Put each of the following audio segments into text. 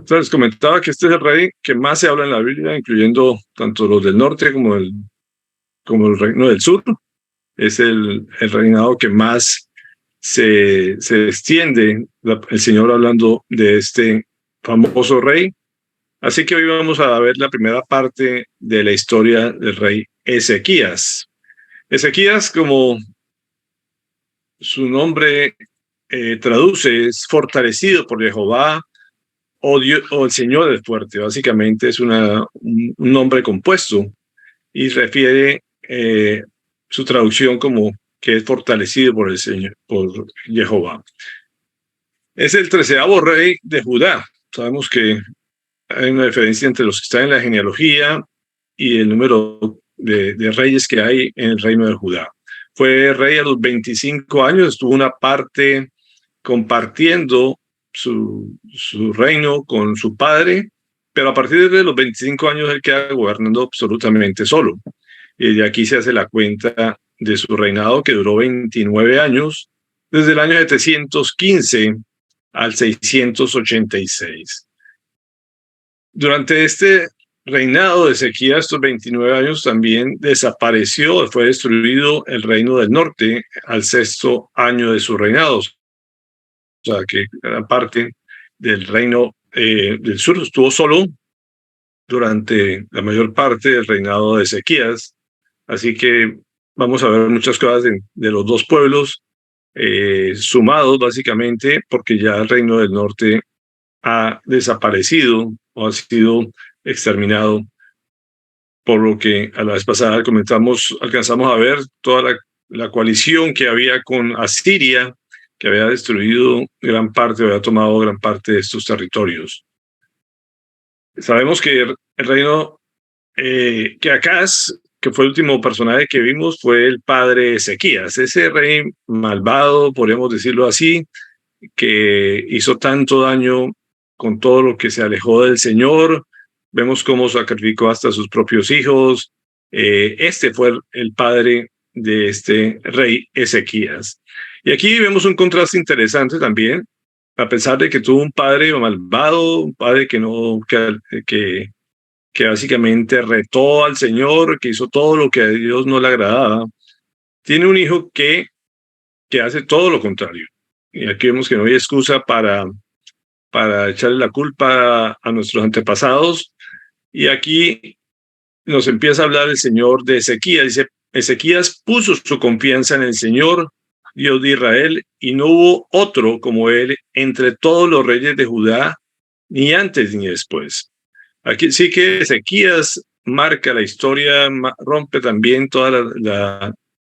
Entonces, les comentaba que este es el rey que más se habla en la Biblia, incluyendo tanto los del norte como el reino del sur. Es el reinado que más se extiende, el Señor hablando de este famoso rey. Así que hoy vamos a ver la primera parte de la historia del rey Ezequías. Ezequías, como su nombre traduce, es fortalecido por Jehová o el Señor es fuerte. Básicamente es un nombre compuesto y refiere su traducción como que es fortalecido por el Señor, por Jehová. Es el 13º rey de Judá. Sabemos que hay una diferencia entre los que están en la genealogía y el número de reyes que hay en el reino de Judá. Fue rey a los 25 años, estuvo una parte compartiendo su reino con su padre, pero a partir de los 25 años él queda gobernando absolutamente solo. Y de aquí se hace la cuenta de su reinado, que duró 29 años, desde el año 715 al 686. Durante este reinado de Ezequías, estos 29 años, también desapareció, fue destruido el reino del norte al 6º año de su reinado. O sea, que gran parte del reino del sur estuvo solo durante la mayor parte del reinado de Ezequías. Así que vamos a ver muchas cosas de los dos pueblos sumados, básicamente, porque ya el reino del norte ha desaparecido o ha sido exterminado, por lo que a la vez pasada alcanzamos a ver toda la coalición que había con Asiria, que había destruido había tomado gran parte de estos territorios. Sabemos que el reino, que Acaz, que fue el último personaje que vimos, fue el padre de Ezequías, ese rey malvado, podríamos decirlo así, que hizo tanto daño con todo lo que se alejó del Señor. Vemos cómo sacrificó hasta sus propios hijos. Este fue el padre de este rey Ezequías. Y aquí vemos un contraste interesante también, a pesar de que tuvo un padre malvado, un padre que básicamente retó al Señor, que hizo todo lo que a Dios no le agradaba. Tiene un hijo que hace todo lo contrario. Y aquí vemos que no hay excusa para echarle la culpa a nuestros antepasados. Y aquí nos empieza a hablar el Señor de Ezequías. Dice, Ezequías puso su confianza en el Señor, Dios de Israel, y no hubo otro como él entre todos los reyes de Judá, ni antes ni después. Aquí sí que Ezequías marca la historia, rompe también toda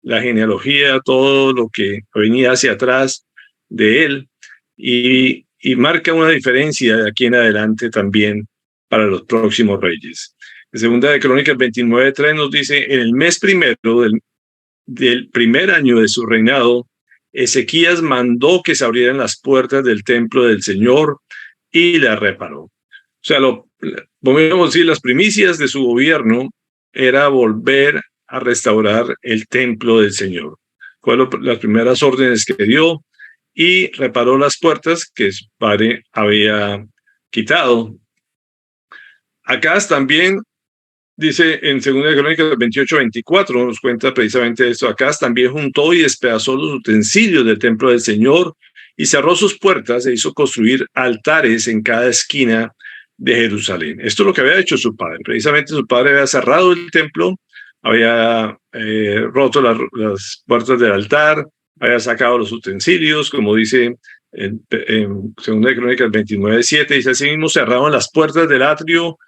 la genealogía, todo lo que venía hacia atrás de él, y marca una diferencia de aquí en adelante también para los próximos reyes. En Segunda de Crónicas 29:3 nos dice, en el mes primero del primer año de su reinado, Ezequías mandó que se abrieran las puertas del templo del Señor y la reparó. O sea, podemos decir, las primicias de su gobierno era volver a restaurar el templo del Señor. Fue las primeras órdenes que dio, y reparó las puertas que su padre había quitado. Acaz también dice en 2 Crónicas 28:24, nos cuenta precisamente esto. Acaz también juntó y despedazó los utensilios del templo del Señor y cerró sus puertas e hizo construir altares en cada esquina de Jerusalén. Esto es lo que había hecho su padre. Precisamente su padre había cerrado el templo, había roto las puertas del altar, había sacado los utensilios, como dice en 2 Crónicas 29:7, dice, asimismo cerraron las puertas del atrio,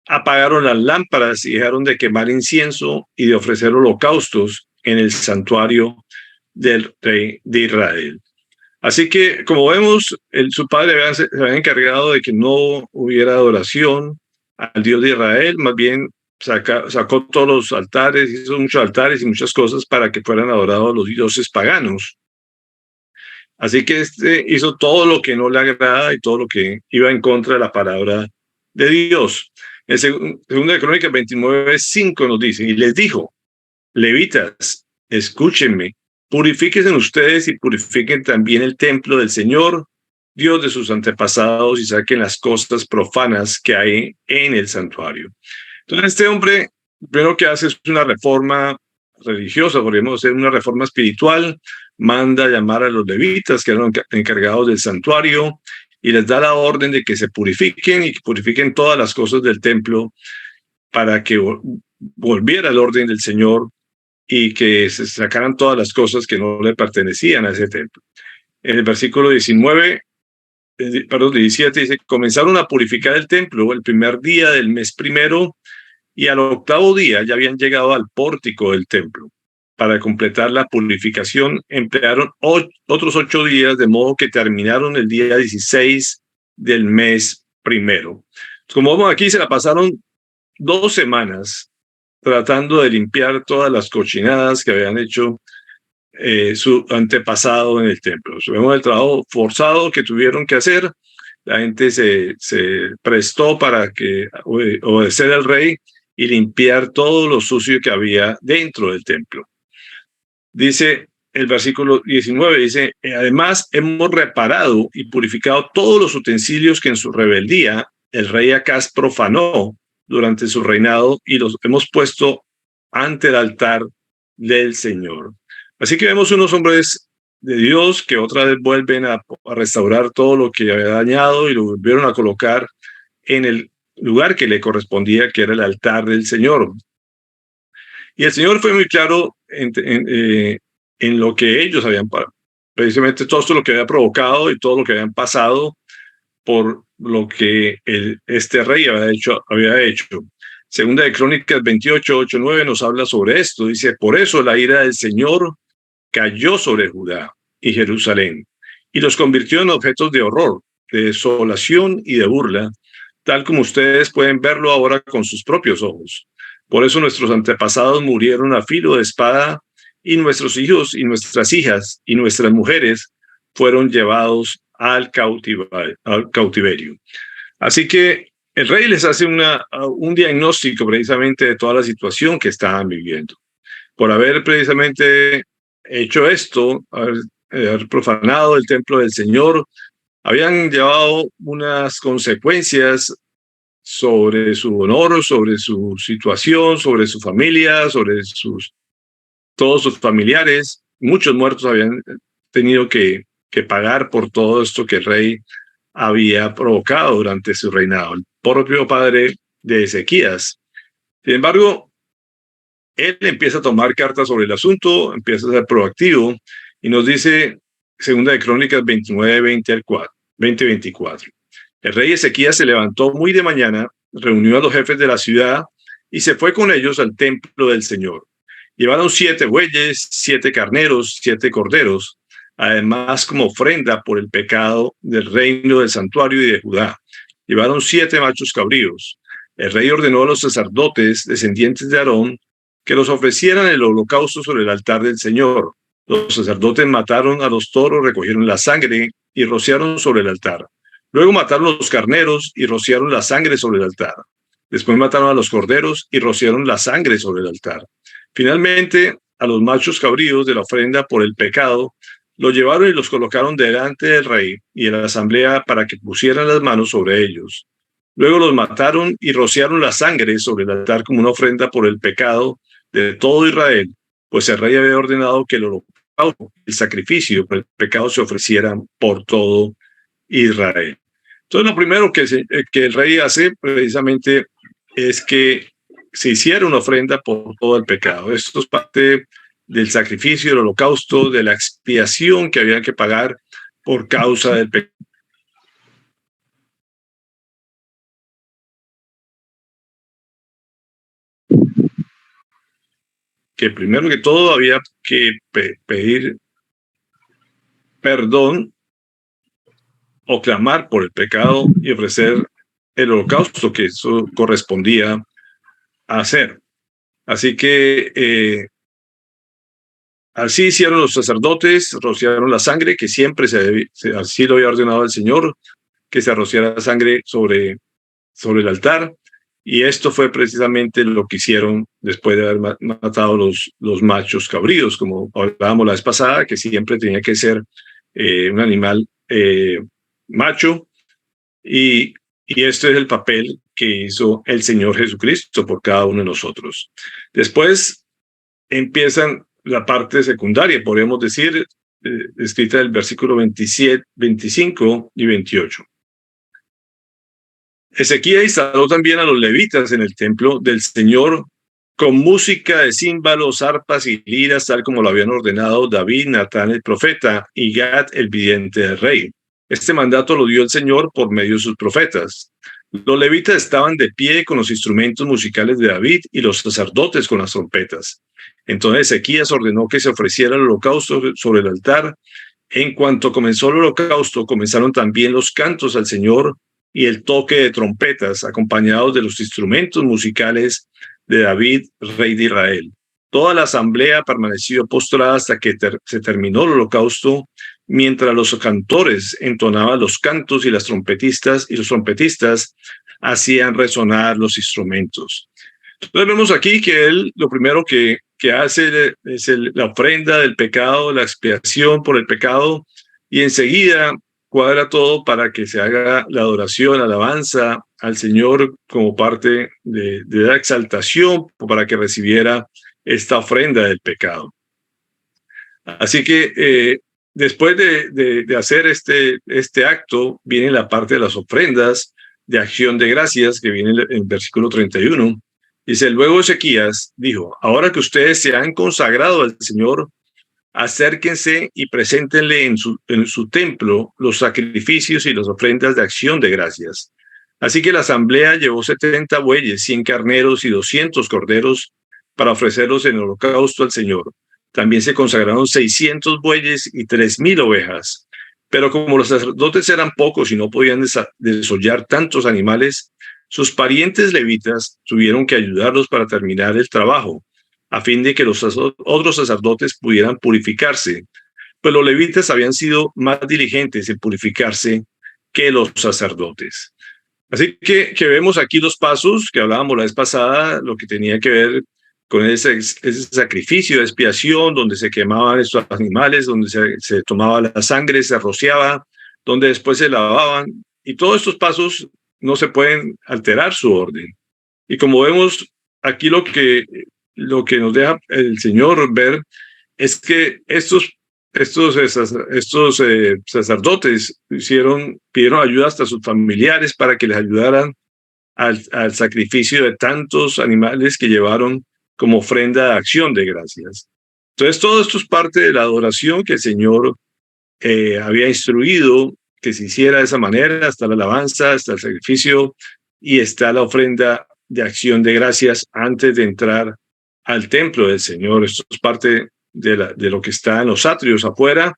apagaron las lámparas y dejaron de quemar incienso y de ofrecer holocaustos en el santuario del rey de Israel. Así que, como vemos, su padre se había encargado de que no hubiera adoración al Dios de Israel, más bien sacó todos los altares, hizo muchos altares y muchas cosas para que fueran adorados los dioses paganos. Así que hizo todo lo que no le agrada y todo lo que iba en contra de la palabra de Dios. En 2 Crónicas 29:5 nos dice, y les dijo, levitas, escúchenme, purifíquense ustedes y purifiquen también el templo del Señor, Dios de sus antepasados y saquen las cosas profanas que hay en el santuario. Entonces este hombre, primero que hace es una reforma religiosa, podríamos hacer una reforma espiritual, manda a llamar a los levitas que eran encargados del santuario y les da la orden de que se purifiquen y que purifiquen todas las cosas del templo para que volviera el orden del Señor y que se sacaran todas las cosas que no le pertenecían a ese templo. En el versículo 17 dice, comenzaron a purificar el templo el primer día del mes primero y al octavo día ya habían llegado al pórtico del templo. Para completar la purificación emplearon otros 8 días, de modo que terminaron el día 16 del mes primero. Como vemos aquí, se la pasaron 2 semanas tratando de limpiar todas las cochinadas que habían hecho su antepasado en el templo. Vemos el trabajo forzado que tuvieron que hacer. La gente se prestó para que obedecer al rey y limpiar todo lo sucio que había dentro del templo. Dice el versículo 19, dice, además hemos reparado y purificado todos los utensilios que en su rebeldía el rey Acaz profanó durante su reinado y los hemos puesto ante el altar del Señor. Así que vemos unos hombres de Dios que otra vez vuelven a restaurar todo lo que había dañado y lo volvieron a colocar en el lugar que le correspondía, que era el altar del Señor. Y el Señor fue muy claro en lo que ellos habían, precisamente todo esto lo que había provocado y todo lo que habían pasado por lo que este rey había hecho. Segunda de Crónicas 28, 8, 9 nos habla sobre esto. Dice, por eso la ira del Señor cayó sobre Judá y Jerusalén y los convirtió en objetos de horror, de desolación y de burla, tal como ustedes pueden verlo ahora con sus propios ojos. Por eso nuestros antepasados murieron a filo de espada y nuestros hijos y nuestras hijas y nuestras mujeres fueron llevados al cautiverio. Así que el rey les hace un diagnóstico precisamente de toda la situación que estaban viviendo. Por haber precisamente hecho esto, haber profanado el templo del Señor, habían llevado unas consecuencias sobre su honor, sobre su situación, sobre su familia, sobre todos sus familiares. Muchos muertos habían tenido que pagar por todo esto que el rey había provocado durante su reinado, el propio padre de Ezequías. Sin embargo, él empieza a tomar cartas sobre el asunto, empieza a ser proactivo y nos dice, segunda de Crónicas 29, 24. El rey Ezequías se levantó muy de mañana, reunió a los jefes de la ciudad y se fue con ellos al templo del Señor. Llevaron 7 bueyes, 7 carneros, 7 corderos, además como ofrenda por el pecado del reino del santuario y de Judá. Llevaron 7 machos cabríos. El rey ordenó a los sacerdotes, descendientes de Aarón, que los ofrecieran el holocausto sobre el altar del Señor. Los sacerdotes mataron a los toros, recogieron la sangre y rociaron sobre el altar. Luego mataron a los carneros y rociaron la sangre sobre el altar. Después mataron a los corderos y rociaron la sangre sobre el altar. Finalmente, a los machos cabríos de la ofrenda por el pecado, los llevaron y los colocaron delante del rey y de la asamblea para que pusieran las manos sobre ellos. Luego los mataron y rociaron la sangre sobre el altar como una ofrenda por el pecado de todo Israel, pues el rey había ordenado que el holocausto, el sacrificio por el pecado se ofrecieran por todo Israel. Entonces, lo primero que el rey hace precisamente es que se hiciera una ofrenda por todo el pecado. Esto es parte del sacrificio, del holocausto, de la expiación que había que pagar por causa del pecado. Que primero que todo había que pedir perdón o clamar por el pecado y ofrecer el holocausto que eso correspondía a hacer. Así que así hicieron los sacerdotes, rociaron la sangre, que siempre así lo había ordenado el Señor, que se rociara sangre sobre el altar. Y esto fue precisamente lo que hicieron después de haber matado los machos cabríos, como hablábamos la vez pasada, que siempre tenía que ser un animal macho, y este es el papel que hizo el Señor Jesucristo por cada uno de nosotros. Después empiezan la parte secundaria, podríamos decir, escrita del versículo 27, 25 y 28. Ezequías instaló también a los levitas en el templo del Señor con música de címbalos, arpas y liras, tal como lo habían ordenado David, Natán el profeta y Gad el vidente del rey. Este mandato lo dio el Señor por medio de sus profetas. Los levitas estaban de pie con los instrumentos musicales de David y los sacerdotes con las trompetas. Entonces Ezequías ordenó que se ofreciera el holocausto sobre el altar. En cuanto comenzó el holocausto, comenzaron también los cantos al Señor y el toque de trompetas, acompañados de los instrumentos musicales de David, rey de Israel. Toda la asamblea permaneció postrada hasta que se terminó el holocausto, mientras los cantores entonaban los cantos y los trompetistas hacían resonar los instrumentos. Entonces vemos aquí que él lo primero que hace es la ofrenda del pecado, la expiación por el pecado, y enseguida cuadra todo para que se haga la adoración, la alabanza al Señor como parte de la exaltación para que recibiera esta ofrenda del pecado. Así que después de hacer este acto, viene la parte de las ofrendas de acción de gracias, que viene en el versículo 31. Dice, luego Ezequías dijo, ahora que ustedes se han consagrado al Señor, acérquense y preséntenle en su templo los sacrificios y las ofrendas de acción de gracias. Así que la asamblea llevó 70 bueyes, 100 carneros y 200 corderos para ofrecerlos en holocausto al Señor. También se consagraron 600 bueyes y 3,000 ovejas. Pero como los sacerdotes eran pocos y no podían desollar tantos animales, sus parientes levitas tuvieron que ayudarlos para terminar el trabajo, a fin de que los otros sacerdotes pudieran purificarse, pues los levitas habían sido más diligentes en purificarse que los sacerdotes. Así que vemos aquí los pasos que hablábamos la vez pasada, lo que tenía que ver con ese sacrificio de expiación, donde se quemaban estos animales, donde se tomaba la sangre, se rociaba, donde después se lavaban, y todos estos pasos no se pueden alterar su orden. Y como vemos aquí lo que nos deja el Señor ver es que estos sacerdotes pidieron ayuda hasta a sus familiares para que les ayudaran al sacrificio de tantos animales que llevaron como ofrenda de acción de gracias. Entonces todo esto es parte de la adoración que el Señor había instruido que se hiciera de esa manera, hasta la alabanza, hasta el sacrificio y está la ofrenda de acción de gracias antes de entrar al templo del Señor. Esto es parte de lo que está en los atrios afuera,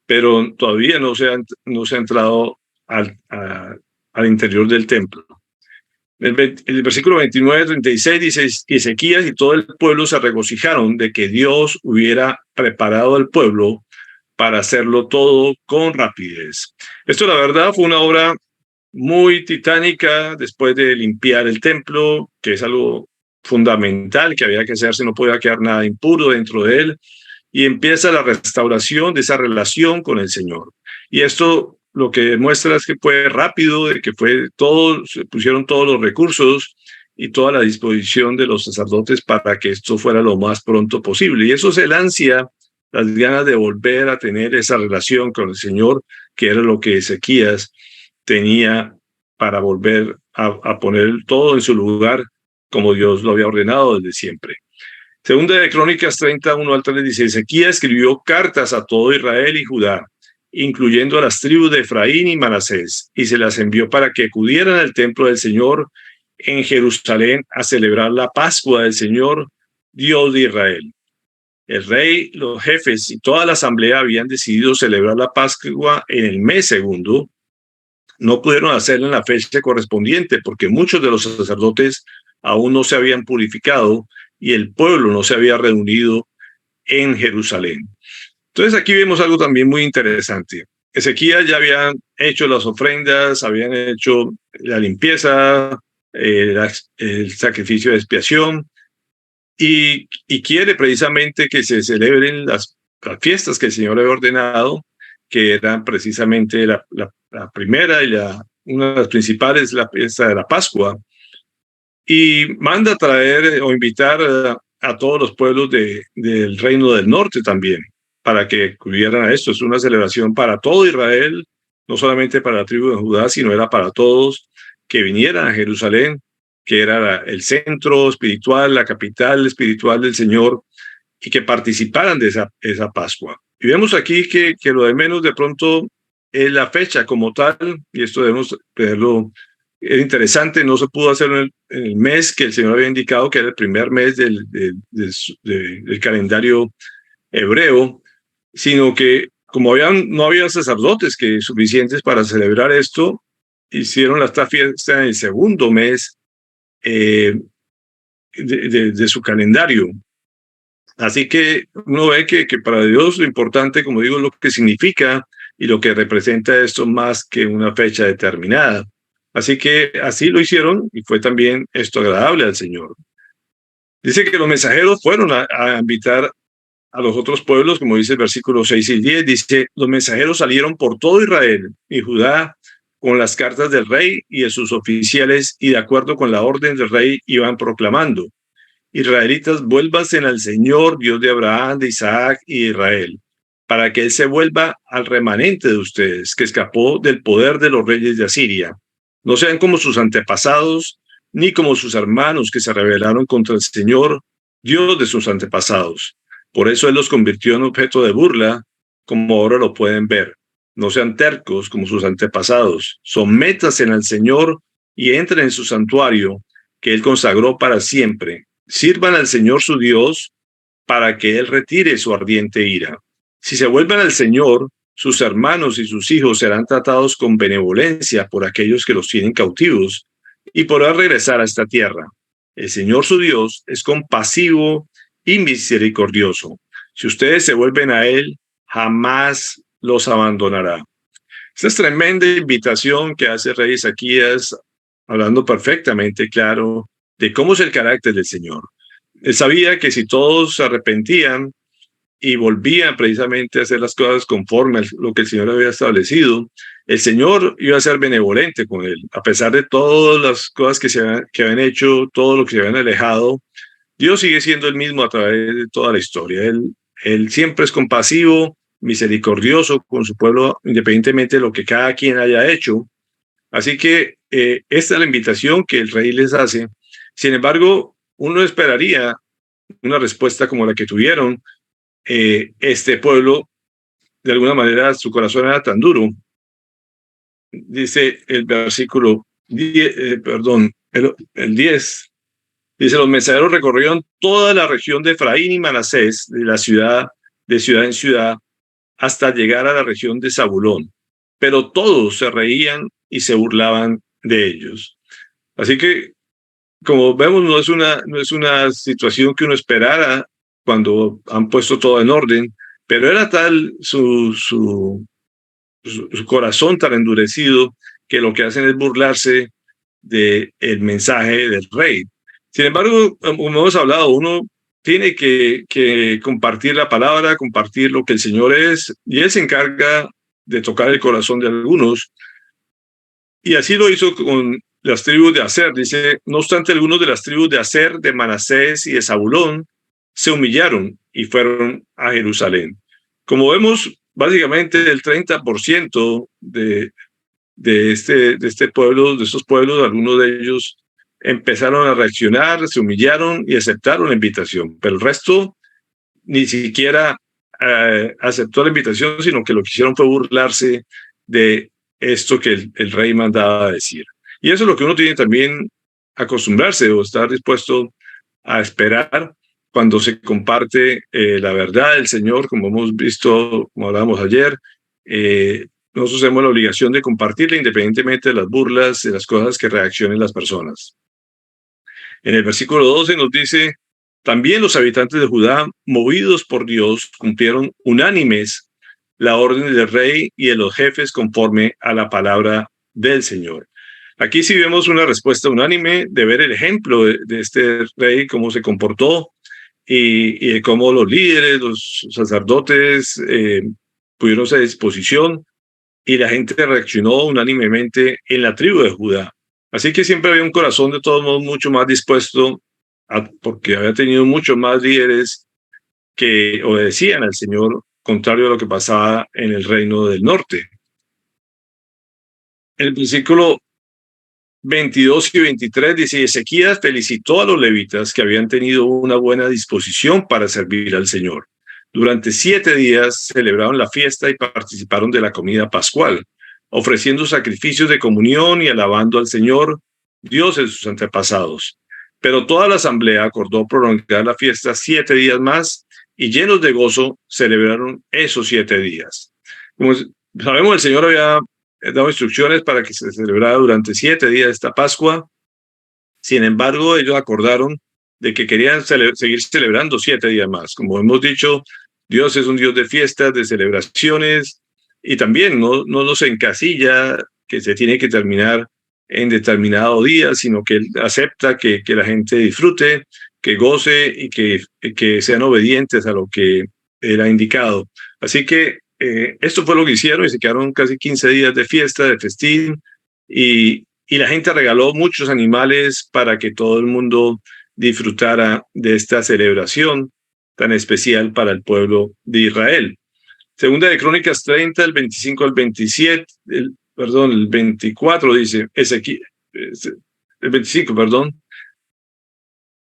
pero todavía no se ha entrado al interior del templo. El versículo 29-36 dice, Ezequías y todo el pueblo se regocijaron de que Dios hubiera preparado al pueblo para hacerlo todo con rapidez. Esto, la verdad, fue una obra muy titánica después de limpiar el templo, que es algo fundamental que había que hacerse, no podía quedar nada impuro dentro de él, y empieza la restauración de esa relación con el Señor. Y esto lo que demuestra es que fue rápido, de que se pusieron todos los recursos y toda la disposición de los sacerdotes para que esto fuera lo más pronto posible. Y eso es el ansia, las ganas de volver a tener esa relación con el Señor, que era lo que Ezequías tenía para volver a poner todo en su lugar como Dios lo había ordenado desde siempre. Segunda de Crónicas 31-3 dice, Ezequías escribió cartas a todo Israel y Judá, incluyendo a las tribus de Efraín y Manasés, y se las envió para que acudieran al templo del Señor en Jerusalén a celebrar la Pascua del Señor, Dios de Israel. El rey, los jefes y toda la asamblea habían decidido celebrar la Pascua en el mes segundo. No pudieron hacerlo en la fecha correspondiente porque muchos de los sacerdotes aún no se habían purificado y el pueblo no se había reunido en Jerusalén. Entonces aquí vemos algo también muy interesante. Ezequías ya habían hecho las ofrendas, habían hecho la limpieza, el sacrificio de expiación, y quiere precisamente que se celebren las fiestas que el Señor había ordenado, que eran precisamente la la primera y una de las principales, la fiesta de la Pascua, y manda traer o invitar a todos los pueblos del reino del norte también, para que acudieran a esto. Es una celebración para todo Israel, no solamente para la tribu de Judá, sino era para todos que vinieran a Jerusalén, que era el centro espiritual, la capital espiritual del Señor, y que participaran de esa Pascua. Y vemos aquí que lo de menos de pronto es la fecha como tal, y esto debemos tenerlo. Es interesante, no se pudo hacer en el mes que el Señor había indicado, que era el primer mes del calendario hebreo, sino que como no había sacerdotes suficientes para celebrar esto, hicieron esta fiesta en el segundo mes de su calendario. Así que uno ve que para Dios lo importante, como digo, es lo que significa y lo que representa esto más que una fecha determinada. Así que así lo hicieron y fue también esto agradable al Señor. Dice que los mensajeros fueron a invitar a los otros pueblos, como dice el versículo 6 y 10, dice, los mensajeros salieron por todo Israel y Judá con las cartas del rey y de sus oficiales, y de acuerdo con la orden del rey iban proclamando: Israelitas, vuélvanse al Señor, Dios de Abraham, de Isaac y de Israel, para que Él se vuelva al remanente de ustedes, que escapó del poder de los reyes de Asiria. No sean como sus antepasados, ni como sus hermanos que se rebelaron contra el Señor, Dios de sus antepasados. Por eso Él los convirtió en objeto de burla, como ahora lo pueden ver. No sean tercos como sus antepasados. Sométanse al Señor y entren en su santuario, que Él consagró para siempre. Sirvan al Señor su Dios para que Él retire su ardiente ira. Si se vuelven al Señor, sus hermanos y sus hijos serán tratados con benevolencia por aquellos que los tienen cautivos y podrán regresar a esta tierra. El Señor su Dios es compasivo y misericordioso. Si ustedes se vuelven a Él, jamás los abandonará. Esta es tremenda invitación que hace el rey Ezequías, hablando perfectamente claro de cómo es el carácter del Señor. Él sabía que si todos se arrepentían y volvían precisamente a hacer las cosas conforme a lo que el Señor había establecido, el Señor iba a ser benevolente con él. A pesar de todas las cosas que habían hecho, todo lo que se habían alejado, Dios sigue siendo el mismo a través de toda la historia. Él siempre es compasivo, misericordioso con su pueblo, independientemente de lo que cada quien haya hecho. Así que esta es la invitación que el rey les hace. Sin embargo, uno esperaría una respuesta como la que tuvieron este pueblo. De alguna manera su corazón era tan duro. Dice el versículo 10, el 10, dice, los mensajeros recorrieron toda la región de Efraín y Manasés, de ciudad en ciudad, hasta llegar a la región de Zabulón. Pero todos se reían y se burlaban de ellos. Así que, como vemos, no es una situación que uno esperara cuando han puesto todo en orden, pero era tal su corazón tan endurecido que lo que hacen es burlarse del mensaje del rey. Sin embargo, como hemos hablado, uno tiene que compartir la palabra, compartir lo que el Señor es, y Él se encarga de tocar el corazón de algunos. Y así lo hizo con las tribus de Aser. Dice, no obstante, algunos de las tribus de Aser, de Manasés y de Zabulón se humillaron y fueron a Jerusalén. Como vemos, básicamente el 30% de este pueblo, de estos pueblos, algunos de ellos empezaron a reaccionar, se humillaron y aceptaron la invitación, pero el resto ni siquiera aceptó la invitación, sino que lo que hicieron fue burlarse de esto que el rey mandaba a decir. Y eso es lo que uno tiene también acostumbrarse o estar dispuesto a esperar cuando se comparte la verdad del Señor, como hemos visto, como hablábamos ayer. Nosotros tenemos la obligación de compartirla independientemente de las burlas, de las cosas que reaccionen las personas. En el versículo 12 nos dice, también los habitantes de Judá, movidos por Dios, cumplieron unánimes la orden del rey y de los jefes conforme a la palabra del Señor. Aquí sí vemos una respuesta unánime de ver el ejemplo de este rey, cómo se comportó y de cómo los líderes, los sacerdotes pudieron a disposición y la gente reaccionó unánimemente en la tribu de Judá. Así que siempre había un corazón de todos modos mucho más dispuesto, porque había tenido muchos más líderes que obedecían al Señor, contrario a lo que pasaba en el reino del norte. El versículo 22 y 23 dice: Ezequías felicitó a los levitas que habían tenido una buena disposición para servir al Señor. Durante 7 días celebraron la fiesta y participaron de la comida pascual, ofreciendo sacrificios de comunión y alabando al Señor, Dios de sus antepasados. Pero toda la asamblea acordó prolongar la fiesta 7 días más y llenos de gozo celebraron esos 7 días. Como sabemos, el Señor había dado instrucciones para que se celebrara durante 7 días esta Pascua. Sin embargo, ellos acordaron de que querían seguir celebrando 7 días más. Como hemos dicho, Dios es un Dios de fiestas, de celebraciones, y también no nos encasilla que se tiene que terminar en determinado día, sino que Él acepta que la gente disfrute, que goce y que sean obedientes a lo que Él ha indicado. Así que esto fue lo que hicieron y se quedaron casi 15 días de fiesta, de festín, y la gente regaló muchos animales para que todo el mundo disfrutara de esta celebración tan especial para el pueblo de Israel. Segunda de Crónicas 30, el 25 al 27, el 24 dice, el 25, perdón.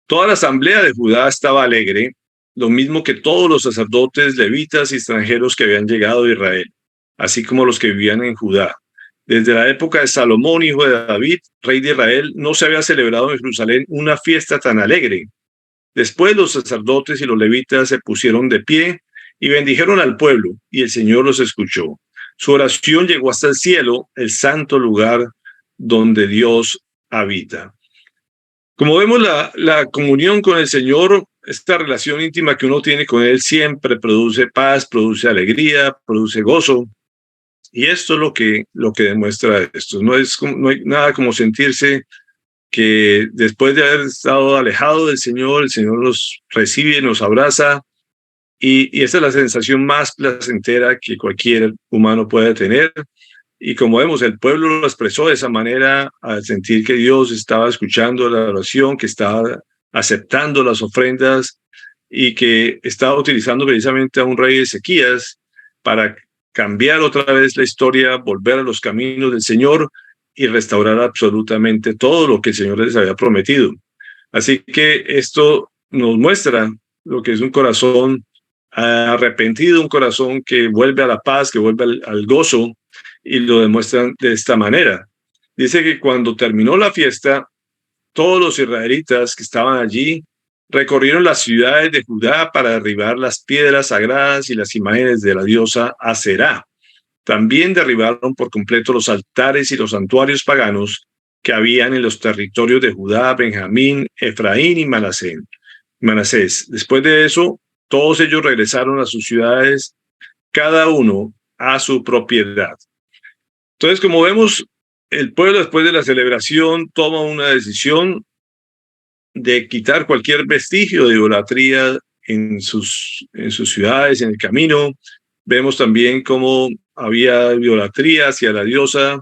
Toda la asamblea de Judá estaba alegre, lo mismo que todos los sacerdotes, levitas y extranjeros que habían llegado a Israel, así como los que vivían en Judá. Desde la época de Salomón, hijo de David, rey de Israel, no se había celebrado en Jerusalén una fiesta tan alegre. Después los sacerdotes y los levitas se pusieron de pie y bendijeron al pueblo, y el Señor los escuchó. Su oración llegó hasta el cielo, el santo lugar donde Dios habita. Como vemos, la comunión con el Señor, esta relación íntima que uno tiene con Él, siempre produce paz, produce alegría, produce gozo. Y esto es lo que demuestra esto. No hay nada como sentirse que después de haber estado alejado del Señor, el Señor nos recibe, nos abraza, y esa es la sensación más placentera que cualquier humano puede tener. Y como vemos, el pueblo lo expresó de esa manera al sentir que Dios estaba escuchando la oración, que estaba aceptando las ofrendas y que estaba utilizando precisamente a un rey Ezequías para cambiar otra vez la historia, volver a los caminos del Señor y restaurar absolutamente todo lo que el Señor les había prometido. Así que esto nos muestra lo que es un corazón arrepentido, un corazón que vuelve a la paz, que vuelve al gozo, y lo demuestran de esta manera. Dice que cuando terminó la fiesta, todos los israelitas que estaban allí recorrieron las ciudades de Judá para derribar las piedras sagradas y las imágenes de la diosa Aserá. También derribaron por completo los altares y los santuarios paganos que habían en los territorios de Judá, Benjamín, Efraín y Manasés. Después de eso, todos ellos regresaron a sus ciudades, cada uno a su propiedad. Entonces, como vemos, el pueblo después de la celebración toma una decisión de quitar cualquier vestigio de idolatría en sus ciudades, en el camino. Vemos también cómo había idolatría hacia la diosa,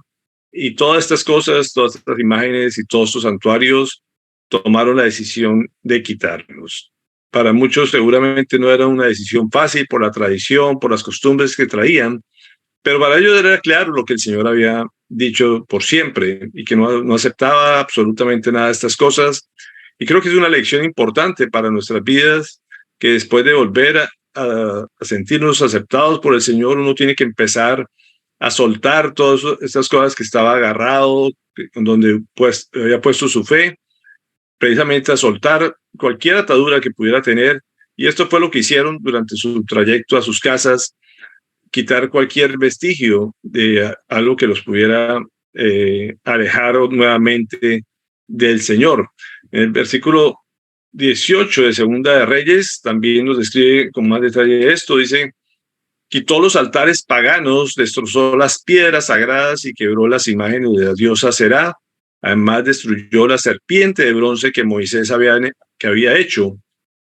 y todas estas cosas, todas estas imágenes y todos estos santuarios tomaron la decisión de quitarlos. Para muchos seguramente no era una decisión fácil por la tradición, por las costumbres que traían, pero para ellos era claro lo que el Señor había dicho por siempre y que no aceptaba absolutamente nada de estas cosas. Y creo que es una lección importante para nuestras vidas, que después de volver a sentirnos aceptados por el Señor, uno tiene que empezar a soltar todas estas cosas que estaba agarrado, donde pues había puesto su fe, precisamente a soltar cualquier atadura que pudiera tener. Y esto fue lo que hicieron durante su trayecto a sus casas, quitar cualquier vestigio de algo que los pudiera alejar nuevamente del Señor. En el versículo 18 de Segunda de Reyes también nos describe con más detalle esto. Dice: quitó los altares paganos, destrozó las piedras sagradas y quebró las imágenes de la diosa Será. Además destruyó la serpiente de bronce que Moisés había hecho,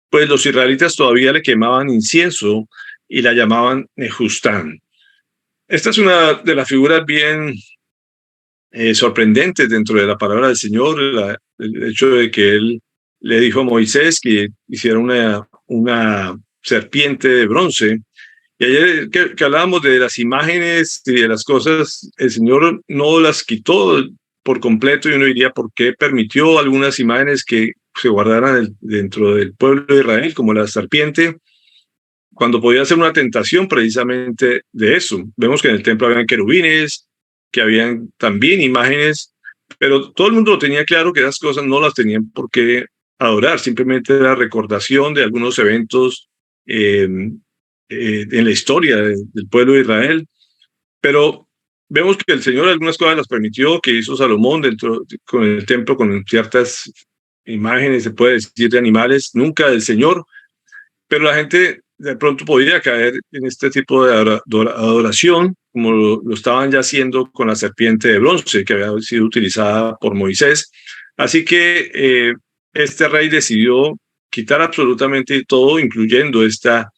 pues los israelitas todavía le quemaban incienso y la llamaban Nejustán. Esta es una de las figuras bien sorprendentes dentro de la palabra del Señor, el hecho de que él le dijo a Moisés que hiciera una serpiente de bronce. Y ayer que hablábamos de las imágenes y de las cosas, el Señor no las quitó por completo, y uno diría por qué permitió algunas imágenes que se guardaran dentro del pueblo de Israel, como la serpiente, cuando podía ser una tentación precisamente de eso. Vemos que en el templo habían querubines, que habían también imágenes, pero todo el mundo lo tenía claro que esas cosas no las tenían por qué adorar, simplemente era recordación de algunos eventos en la historia del pueblo de Israel. Pero vemos que el Señor algunas cosas las permitió, que hizo Salomón con el templo, con ciertas imágenes, se puede decir, de animales, nunca del Señor, pero la gente de pronto podía caer en este tipo de adoración, como lo estaban ya haciendo con la serpiente de bronce que había sido utilizada por Moisés. Así que este rey decidió quitar absolutamente todo, incluyendo esta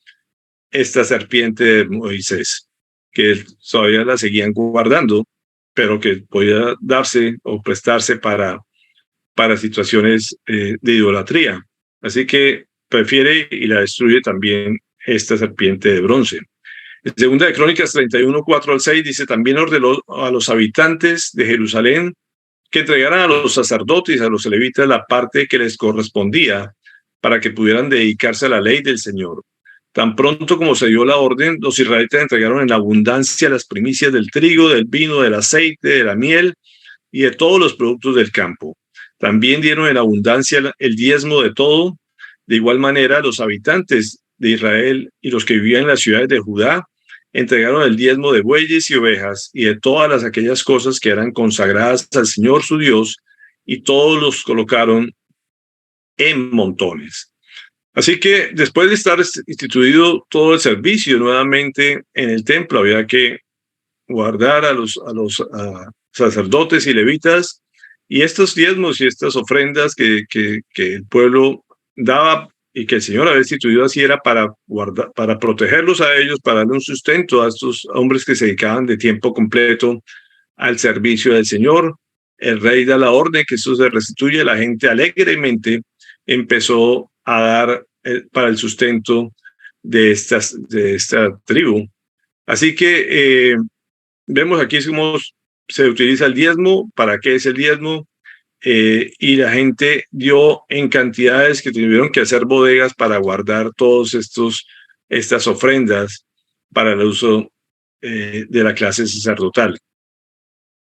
serpiente de Moisés, que todavía la seguían guardando, pero que podía darse o prestarse para situaciones de idolatría. Así que prefiere y la destruye también esta serpiente de bronce. En Segunda de Crónicas 31, 4 al 6 dice: también ordenó a los habitantes de Jerusalén que entregaran a los sacerdotes y a los levitas la parte que les correspondía para que pudieran dedicarse a la ley del Señor. Tan pronto como se dio la orden, los israelitas entregaron en abundancia las primicias del trigo, del vino, del aceite, de la miel y de todos los productos del campo. También dieron en abundancia el diezmo de todo. De igual manera, los habitantes de Israel y los que vivían en las ciudades de Judá entregaron el diezmo de bueyes y ovejas y de todas aquellas cosas que eran consagradas al Señor su Dios, y todos los colocaron en montones. Así que después de estar instituido todo el servicio nuevamente en el templo, había que guardar a los sacerdotes y levitas, y estos diezmos y estas ofrendas que el pueblo daba y que el Señor había instituido así, era para protegerlos a ellos, para darle un sustento a estos hombres que se dedicaban de tiempo completo al servicio del Señor. El rey da la orden que eso se restituye. La gente alegremente empezó a dar para el sustento de esta tribu. Así que vemos aquí cómo se utiliza el diezmo, para qué es el diezmo, y la gente dio en cantidades que tuvieron que hacer bodegas para guardar todos estas ofrendas para el uso de la clase sacerdotal.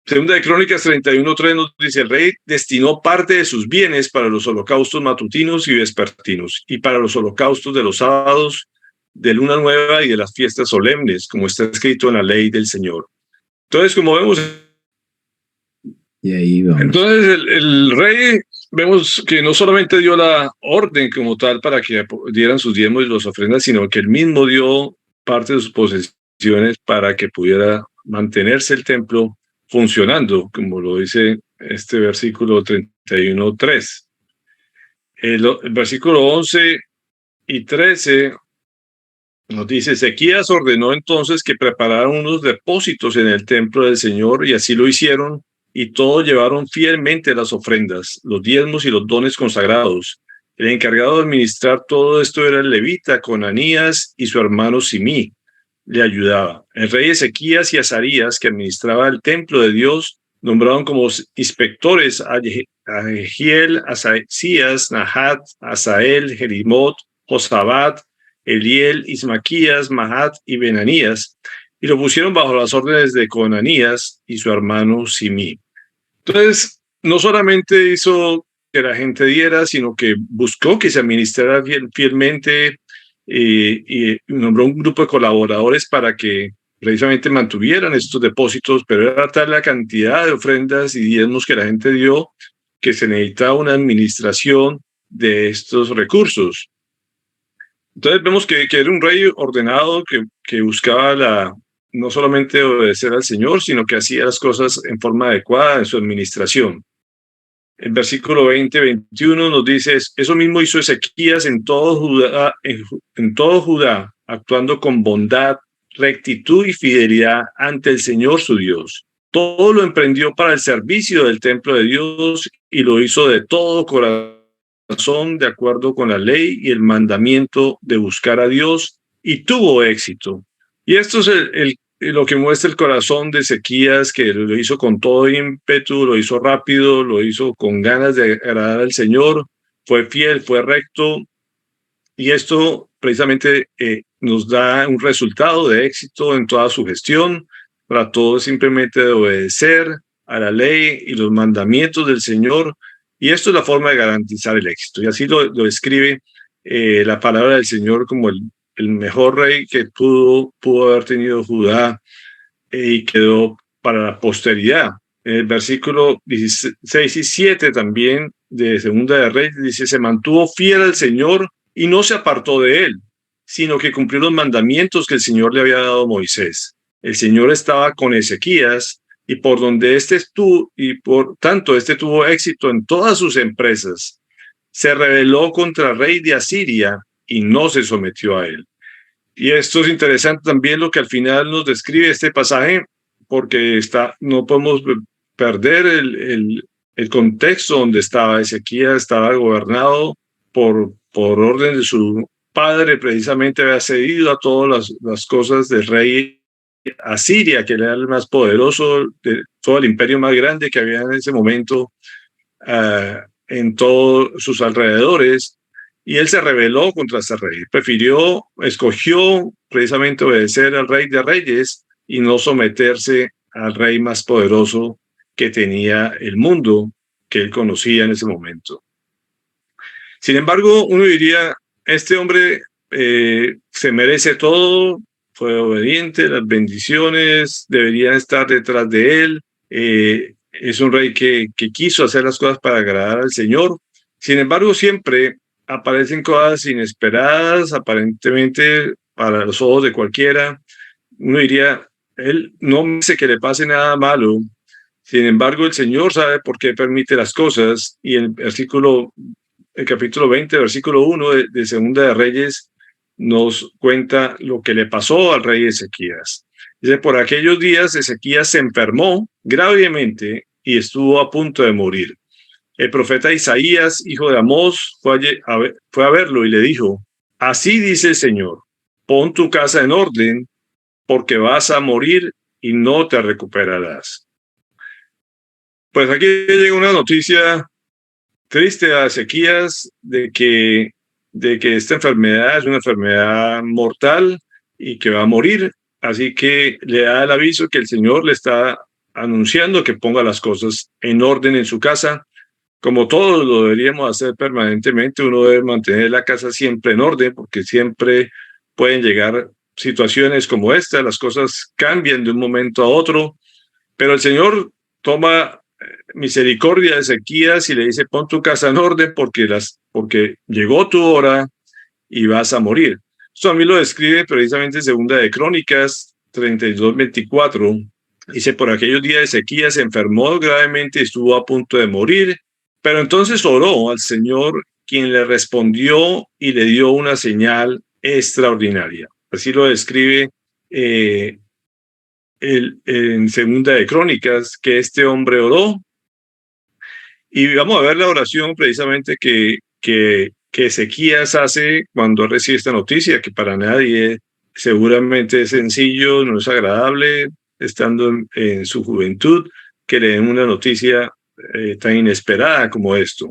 Segunda de Crónicas 31:3 nos dice: el rey destinó parte de sus bienes para los holocaustos matutinos y vespertinos, y para los holocaustos de los sábados, de luna nueva y de las fiestas solemnes, como está escrito en la ley del Señor. Entonces, como vemos, y ahí vamos. Entonces el rey, vemos que no solamente dio la orden como tal para que dieran sus diezmos y las ofrendas, sino que él mismo dio parte de sus posesiones para que pudiera mantenerse el templo funcionando, como lo dice este versículo 31:3. El versículo 11 y 13 nos dice: Ezequías ordenó entonces que prepararan unos depósitos en el templo del Señor, y así lo hicieron, y todos llevaron fielmente las ofrendas, los diezmos y los dones consagrados. El encargado de administrar todo esto era el levita Conanías, y su hermano Simí le ayudaba. El rey Ezequías y Azarías, que administraba el templo de Dios, nombraron como inspectores a Jehiel, Asacías, Nahat, Asael, Jerimot, Josabat, Eliel, Ismaquías, Mahat y Benanías, y lo pusieron bajo las órdenes de Conanías y su hermano Simí. Entonces, no solamente hizo que la gente diera, sino que buscó que se administrara fielmente, y nombró un grupo de colaboradores para que precisamente mantuvieran estos depósitos, pero era tal la cantidad de ofrendas y diezmos que la gente dio que se necesitaba una administración de estos recursos. Entonces vemos que era un rey ordenado que buscaba no solamente obedecer al Señor, sino que hacía las cosas en forma adecuada en su administración. El versículo 20-21 nos dice: eso mismo hizo Ezequías en todo Judá, actuando con bondad, rectitud y fidelidad ante el Señor su Dios. Todo lo emprendió para el servicio del templo de Dios y lo hizo de todo corazón, de acuerdo con la ley y el mandamiento de buscar a Dios, y tuvo éxito. Y esto es lo que muestra el corazón de Ezequías, que lo hizo con todo ímpetu, lo hizo rápido, lo hizo con ganas de agradar al Señor, fue fiel, fue recto, y esto precisamente nos da un resultado de éxito en toda su gestión. Trató simplemente de obedecer a la ley y los mandamientos del Señor, y esto es la forma de garantizar el éxito. Y así lo describe la palabra del Señor como el mejor rey que pudo haber tenido Judá, y quedó para la posteridad. En el versículo 16 y 7 también de Segunda de Reyes dice: se mantuvo fiel al Señor y no se apartó de él, sino que cumplió los mandamientos que el Señor le había dado a Moisés. El Señor estaba con Ezequías, y por donde éste estuvo, y por tanto éste tuvo éxito en todas sus empresas. Se rebeló contra el rey de Asiria y no se sometió a él. Y esto es interesante también lo que al final nos describe este pasaje, porque no podemos perder el contexto donde estaba Ezequías. Estaba gobernado por orden de su padre, precisamente había cedido a todas las cosas del rey Asiria, que era el más poderoso de todo el imperio más grande que había en ese momento en todos sus alrededores. Y él se rebeló contra ese rey. Escogió precisamente obedecer al rey de reyes y no someterse al rey más poderoso que tenía el mundo, que él conocía en ese momento. Sin embargo, uno diría, este hombre se merece todo, fue obediente, las bendiciones deberían estar detrás de él. Es un rey que quiso hacer las cosas para agradar al Señor. Sin embargo, siempre aparecen cosas inesperadas, aparentemente para los ojos de cualquiera. Uno diría, él no dice que le pase nada malo. Sin embargo, el Señor sabe por qué permite las cosas. Y el capítulo 20, versículo 1 de Segunda de Reyes nos cuenta lo que le pasó al rey Ezequías. Dice: por aquellos días Ezequías se enfermó gravemente y estuvo a punto de morir. El profeta Isaías, hijo de Amós, fue a verlo y le dijo: así dice el Señor, pon tu casa en orden, porque vas a morir y no te recuperarás. Pues aquí llega una noticia triste a Ezequías de que esta enfermedad es una enfermedad mortal y que va a morir. Así que le da el aviso que el Señor le está anunciando que ponga las cosas en orden en su casa. Como todos lo deberíamos hacer permanentemente, uno debe mantener la casa siempre en orden, porque siempre pueden llegar situaciones como esta, las cosas cambian de un momento a otro, pero el Señor toma misericordia de Ezequías y le dice: pon tu casa en orden porque llegó tu hora y vas a morir. Esto a mí lo describe precisamente Segunda de Crónicas 32:24. Dice: por aquellos días Ezequías se enfermó gravemente y estuvo a punto de morir. Pero entonces oró al Señor, quien le respondió y le dio una señal extraordinaria. Así lo describe en Segunda de Crónicas, que este hombre oró. Y vamos a ver la oración precisamente que Ezequías hace cuando recibe esta noticia, que para nadie seguramente es sencillo, no es agradable, estando en su juventud, que le den una noticia tan inesperada como esto.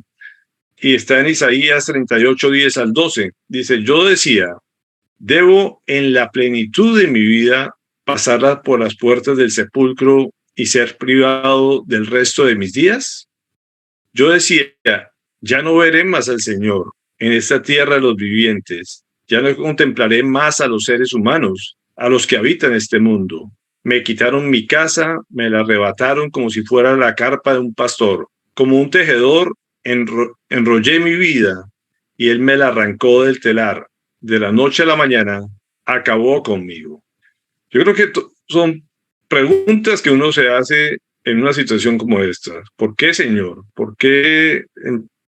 Y está en Isaías 38, 10 al 12. Dice: yo decía, debo en la plenitud de mi vida pasar por las puertas del sepulcro y ser privado del resto de mis días. Yo decía, ya no veré más al Señor en esta tierra de los vivientes, ya no contemplaré más a los seres humanos, a los que habitan este mundo. Me quitaron mi casa, me la arrebataron como si fuera la carpa de un pastor. Como un tejedor, enrollé mi vida y él me la arrancó del telar. De la noche a la mañana, acabó conmigo. Yo creo que son preguntas que uno se hace en una situación como esta. ¿Por qué, Señor? ¿Por qué,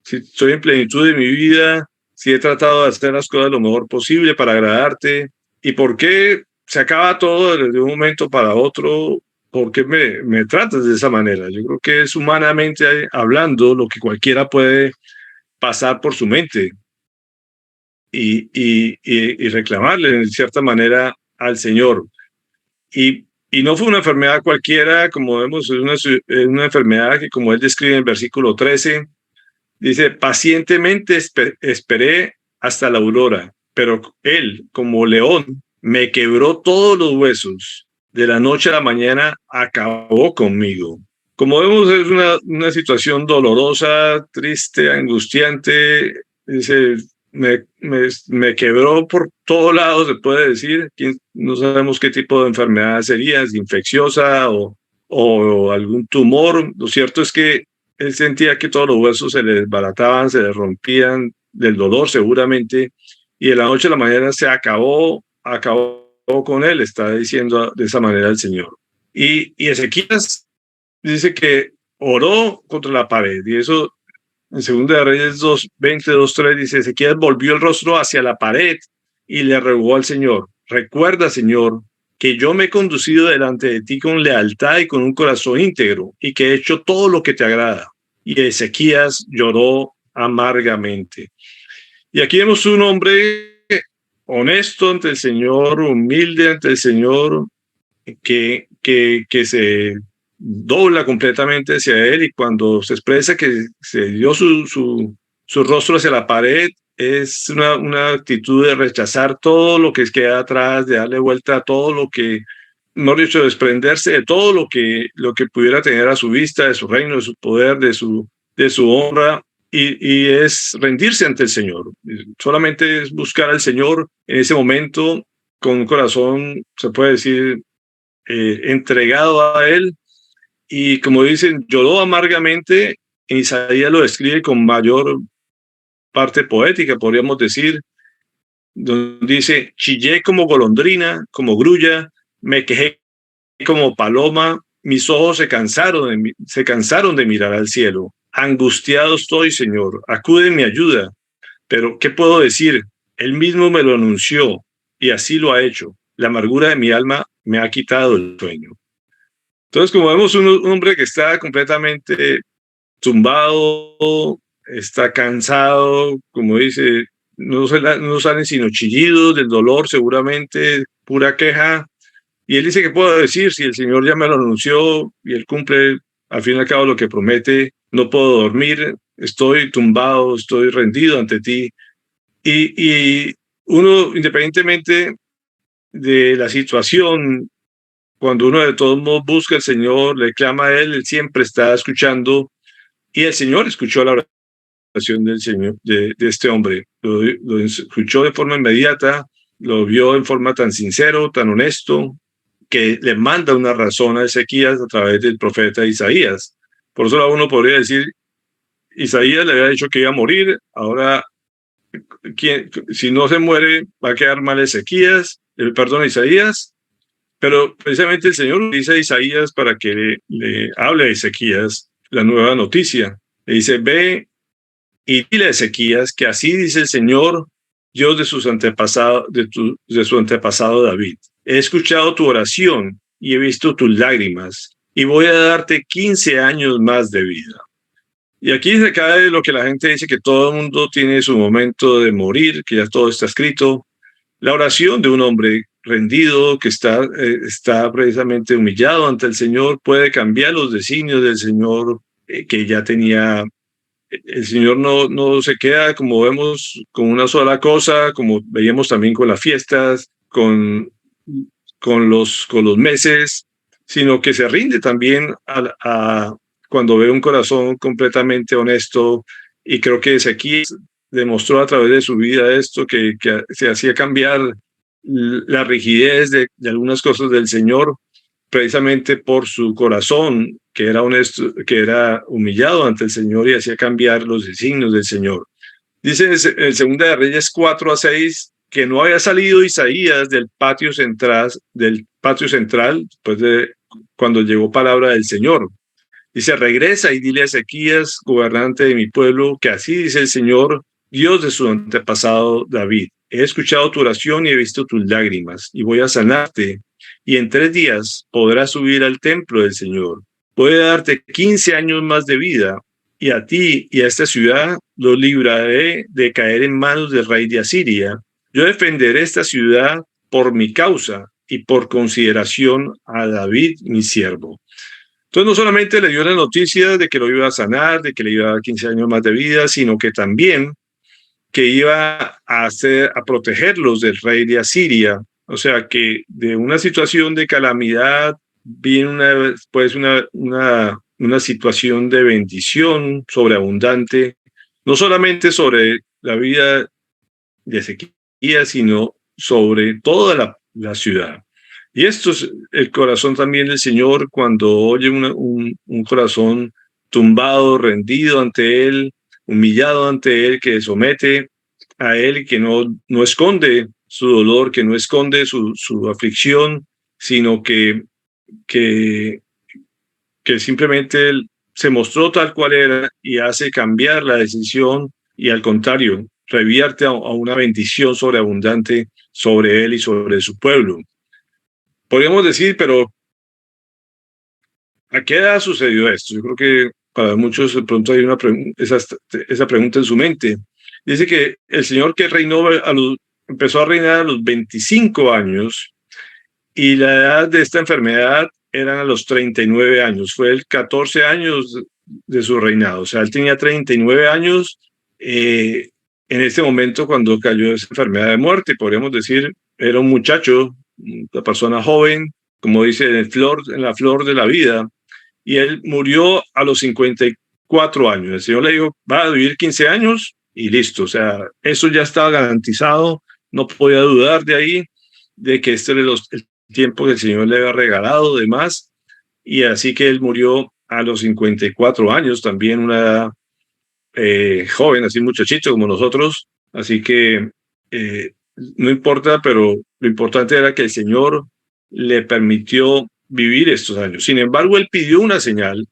si estoy en plenitud de mi vida, si he tratado de hacer las cosas lo mejor posible para agradarte? ¿Y por qué se acaba todo de un momento para otro. ¿Por qué me tratas de esa manera? Yo creo que es humanamente hablando lo que cualquiera puede pasar por su mente y reclamarle en cierta manera al Señor. Y no fue una enfermedad cualquiera, como vemos, es una enfermedad que, como él describe en el versículo 13, dice, pacientemente esperé hasta la aurora, pero él, como león, me quebró todos los huesos. De la noche a la mañana acabó conmigo. Como vemos, es una situación dolorosa, triste, angustiante. Dice, me quebró por todos lados, se puede decir. No sabemos qué tipo de enfermedad sería, si infecciosa o algún tumor. Lo cierto es que él sentía que todos los huesos se le desbarataban, se le rompían del dolor seguramente, y de la noche a la mañana se acabó con él, está diciendo de esa manera el Señor. Y Ezequías dice que oró contra la pared, y eso en 2 de Reyes 2:20, 2:3 dice, Ezequías volvió el rostro hacia la pared y le rogó al Señor, recuerda, Señor, que yo me he conducido delante de ti con lealtad y con un corazón íntegro, y que he hecho todo lo que te agrada. Y Ezequías lloró amargamente. Y aquí vemos un hombre honesto ante el Señor, humilde ante el Señor, que se dobla completamente hacia él, y cuando se expresa que se dio su rostro hacia la pared, es una actitud de rechazar todo lo que queda atrás, de darle vuelta a todo lo que, no dicho, desprenderse de todo lo que pudiera tener a su vista, de su reino, de su poder, de su honra, y es rendirse ante el Señor. Solamente es buscar al Señor en ese momento con un corazón, se puede decir, entregado a él. Y como dicen, lloró amargamente. En Isaías lo describe con mayor parte poética, podríamos decir, donde dice, chillé como golondrina, como grulla, me quejé como paloma, mis ojos se cansaron de mirar al cielo. Angustiado estoy, Señor, acude en mi ayuda. Pero, ¿qué puedo decir? Él mismo me lo anunció, y así lo ha hecho. La amargura de mi alma me ha quitado el sueño. Entonces, como vemos, un hombre que está completamente tumbado, está cansado, como dice, no salen sino chillidos del dolor, seguramente, pura queja. Y él dice, ¿qué puedo decir? Si el Señor ya me lo anunció y él cumple al fin y al cabo lo que promete, no puedo dormir, estoy tumbado, estoy rendido ante ti. Y uno, independientemente de la situación, cuando uno de todos modos busca al Señor, le clama a Él siempre está escuchando, y el Señor escuchó la oración del Señor, de este hombre. Lo escuchó de forma inmediata, lo vio en forma tan sincero, tan honesto, que le manda una razón a Ezequías a través del profeta Isaías. Por eso uno podría decir, Isaías le había dicho que iba a morir, ahora si no se muere va a quedar mal Isaías, pero precisamente el Señor dice a Isaías para que le hable a Ezequías la nueva noticia. Le dice, ve y dile a Ezequías que así dice el Señor, Dios de sus antepasados, de su antepasado David. He escuchado tu oración y he visto tus lágrimas, y voy a darte 15 años más de vida. Y aquí se cae lo que la gente dice, que todo el mundo tiene su momento de morir, que ya todo está escrito. La oración de un hombre rendido, que está precisamente humillado ante el Señor, puede cambiar los designios del Señor que ya tenía. El Señor no se queda, como vemos, con una sola cosa, como veíamos también con las fiestas, con los meses, sino que se rinde también cuando ve un corazón completamente honesto. Y creo que Ezequías demostró a través de su vida esto, que se hacía cambiar la rigidez de algunas cosas del Señor, precisamente por su corazón, que era honesto, que era humillado ante el Señor, y hacía cambiar los designios del Señor. Dice en 2 de Reyes 4-6 que no había salido Isaías del patio central, después de cuando llegó palabra del Señor. Dice, regresa y dile a Ezequías, gobernante de mi pueblo, que así dice el Señor, Dios de su antepasado David. he escuchado tu oración y he visto tus lágrimas, y voy a sanarte, y en 3 días podrás subir al templo del Señor. Voy a darte 15 años más de vida, y a ti y a esta ciudad los libraré de caer en manos del rey de Asiria. Yo defenderé esta ciudad por mi causa y por consideración a David, mi siervo. Entonces no solamente le dio la noticia de que lo iba a sanar, de que le iba a dar 15 años más de vida, sino que también que iba a protegerlos del rey de Asiria. O sea que de una situación de calamidad viene una situación de bendición sobreabundante, no solamente sobre la vida de Ezequías, sino sobre toda la ciudad. Y esto es el corazón también del Señor cuando oye un corazón tumbado, rendido ante Él, humillado ante Él, que somete a Él, que no esconde su dolor, que no esconde su aflicción, sino que simplemente Él se mostró tal cual era y hace cambiar la decisión y al contrario, revierte a una bendición sobreabundante sobre Él y sobre su pueblo. Podríamos decir, pero ¿a qué edad sucedió esto? Yo creo que para muchos de pronto hay esa pregunta en su mente. Dice que el Señor que reinó empezó a reinar a los 25 años y la edad de esta enfermedad eran a los 39 años. Fue el 14 años de su reinado. O sea, él tenía 39 años en este momento cuando cayó esa enfermedad de muerte. Podríamos decir, era un muchacho, una persona joven, como dice, en la flor de la vida. Y él murió a los 54 años. El Señor le dijo, va a vivir 15 años y listo. O sea, eso ya estaba garantizado. No podía dudar de ahí, de que este era el tiempo que el Señor le había regalado, demás. Y así que él murió a los 54 años, también una edad joven, así muchachito como nosotros. Así que no importa, pero lo importante era que el Señor le permitió vivir estos años. Sin embargo, él pidió una señal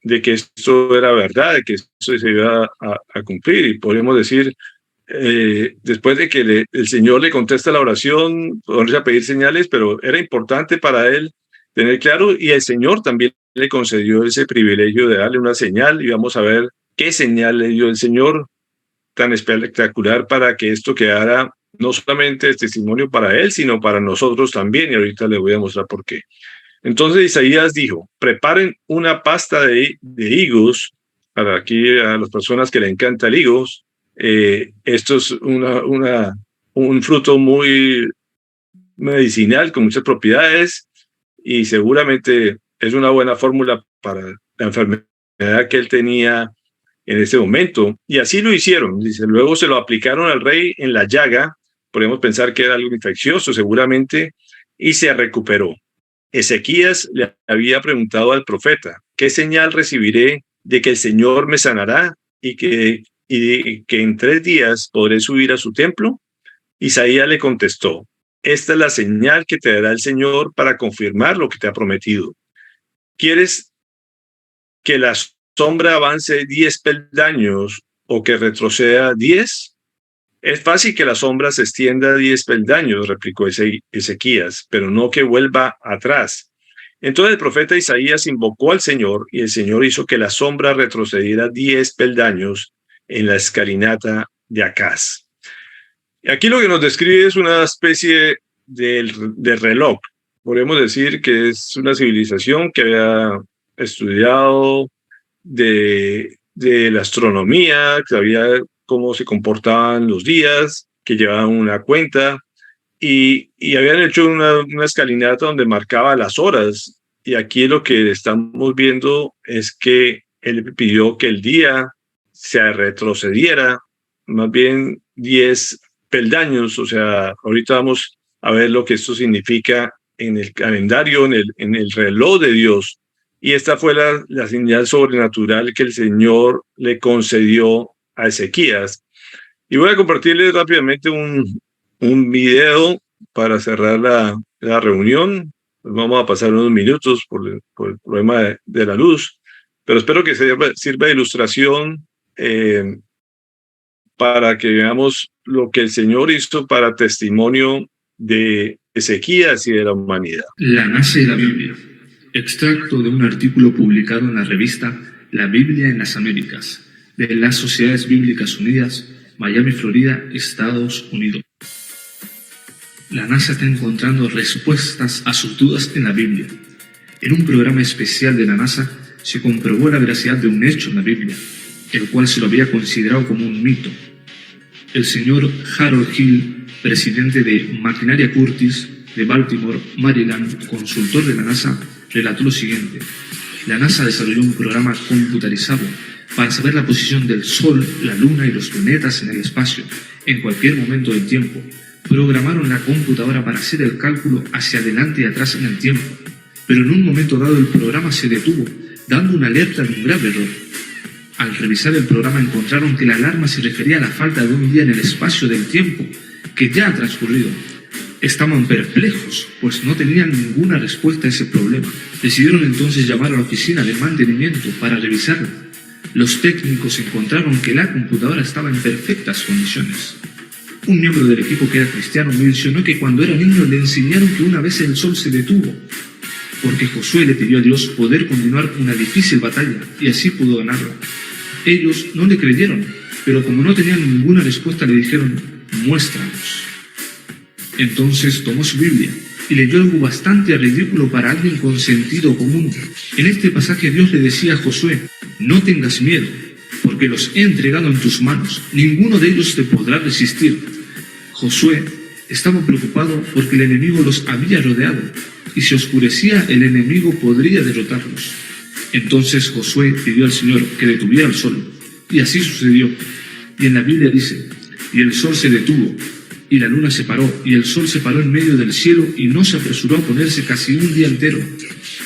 de que esto era verdad, de que esto se iba a cumplir. Y podemos decir, después de que el Señor le contesta la oración, podemos a pedir señales, pero era importante para él tener claro, y el Señor también le concedió ese privilegio de darle una señal, y vamos a ver qué señal le dio el Señor tan espectacular para que esto quedara no solamente de testimonio para él, sino para nosotros también, y ahorita le voy a mostrar por qué. Entonces Isaías dijo, preparen una pasta de higos, para aquí a las personas que le encanta el higos, esto es un fruto muy medicinal, con muchas propiedades, y seguramente es una buena fórmula para la enfermedad que él tenía en ese momento. Y así lo hicieron. Dice, luego se lo aplicaron al rey en la llaga, podemos pensar que era algo infeccioso seguramente, y se recuperó. Ezequías le había preguntado al profeta, ¿qué señal recibiré de que el Señor me sanará y que en 3 días podré subir a su templo? Isaías le contestó, esta es la señal que te dará el Señor para confirmar lo que te ha prometido. ¿Quieres que la sombra avance 10 peldaños o que retroceda 10? Es fácil que la sombra se extienda 10 peldaños, replicó Ezequías, pero no que vuelva atrás. Entonces el profeta Isaías invocó al Señor y el Señor hizo que la sombra retrocediera 10 peldaños en la escalinata de Acaz. Aquí lo que nos describe es una especie de reloj. Podemos decir que es una civilización que había estudiado de la astronomía, que sabía cómo se comportaban los días, que llevaban una cuenta, y habían hecho una escalinata donde marcaba las horas. Y aquí lo que estamos viendo es que él pidió que el día se retrocediera, más bien 10 peldaños. O sea, ahorita vamos a ver lo que esto significa en el calendario, en el reloj de Dios. Y esta fue la señal sobrenatural que el Señor le concedió a Ezequías. Y voy a compartirles rápidamente un video para cerrar la reunión. Pues vamos a pasar unos minutos por el problema de la luz, pero espero que sirva de ilustración para que veamos lo que el Señor hizo para testimonio de Ezequías y de la humanidad. La NASA y la Biblia. Extracto de un artículo publicado en la revista La Biblia en las Américas, de las Sociedades Bíblicas Unidas, Miami, Florida, Estados Unidos. La NASA está encontrando respuestas a sus dudas en la Biblia. En un programa especial de la NASA se comprobó la veracidad de un hecho en la Biblia, el cual se lo había considerado como un mito. El señor Harold Hill, presidente de Maquinaria Curtis de Baltimore, Maryland, consultor de la NASA, relató lo siguiente. La NASA desarrolló un programa computarizado para saber la posición del Sol, la Luna y los planetas en el espacio, en cualquier momento del tiempo. Programaron la computadora para hacer el cálculo hacia adelante y atrás en el tiempo, pero en un momento dado el programa se detuvo, dando una alerta de un grave error. Al revisar el programa encontraron que la alarma se refería a la falta de un día en el espacio del tiempo, que ya ha transcurrido. Estaban perplejos, pues no tenían ninguna respuesta a ese problema. Decidieron entonces llamar a la oficina de mantenimiento para revisarlo. Los técnicos encontraron que la computadora estaba en perfectas condiciones. Un miembro del equipo que era cristiano mencionó que cuando era niño le enseñaron que una vez el sol se detuvo, porque Josué le pidió a Dios poder continuar una difícil batalla y así pudo ganarla. Ellos no le creyeron, pero como no tenían ninguna respuesta le dijeron, muéstranos. Entonces tomó su Biblia y leyó algo bastante ridículo para alguien con sentido común. En este pasaje Dios le decía a Josué, no tengas miedo, porque los he entregado en tus manos, ninguno de ellos te podrá resistir. Josué estaba preocupado porque el enemigo los había rodeado, y si oscurecía el enemigo podría derrotarlos. Entonces Josué pidió al Señor que detuviera el sol, y así sucedió. Y en la Biblia dice, y el sol se detuvo, y la luna se paró, y el sol se paró en medio del cielo, y no se apresuró a ponerse casi un día entero.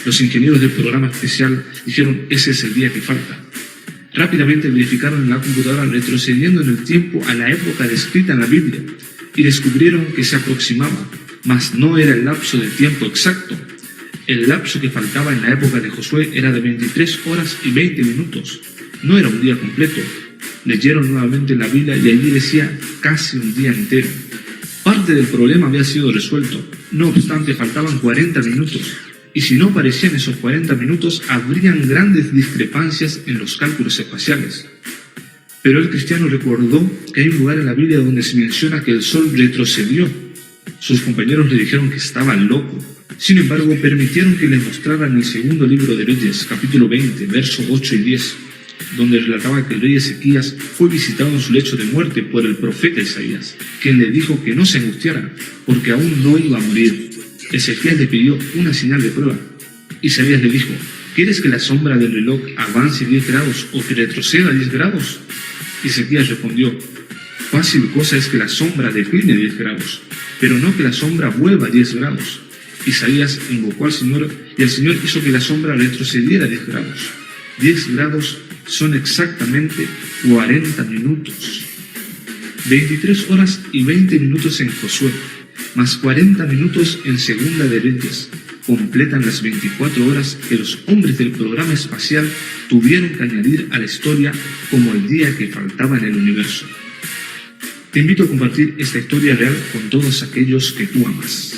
Los ingenieros del programa especial dijeron, ese es el día que falta. Rápidamente verificaron en la computadora retrocediendo en el tiempo a la época descrita en la Biblia, y descubrieron que se aproximaba, mas no era el lapso de tiempo exacto. El lapso que faltaba en la época de Josué era de 23 horas y 20 minutos. No era un día completo. Leyeron nuevamente en la Biblia y allí decía casi un día entero. Parte del problema había sido resuelto. No obstante, faltaban 40 minutos. Y si no aparecían esos 40 minutos, habrían grandes discrepancias en los cálculos espaciales. Pero el cristiano recordó que hay un lugar en la Biblia donde se menciona que el sol retrocedió. Sus compañeros le dijeron que estaba loco. Sin embargo, permitieron que les mostraran el segundo libro de Reyes, capítulo 20, versos 8 y 10, donde relataba que el rey Ezequías fue visitado en su lecho de muerte por el profeta Isaías, quien le dijo que no se angustiara, porque aún no iba a morir. Ezequías le pidió una señal de prueba. Isaías le dijo, ¿quieres que la sombra del reloj avance 10 grados o que retroceda 10 grados? Ezequías respondió, fácil cosa es que la sombra decline 10 grados, pero no que la sombra vuelva 10 grados. Isaías invocó al Señor y el Señor hizo que la sombra retrocediera 10 grados. 10 grados son exactamente 40 minutos. 23 horas y 20 minutos en Josué, más 40 minutos en Segunda de Reyes, completan las 24 horas que los hombres del programa espacial tuvieron que añadir a la historia como el día que faltaba en el universo. Te invito a compartir esta historia real con todos aquellos que tú amas.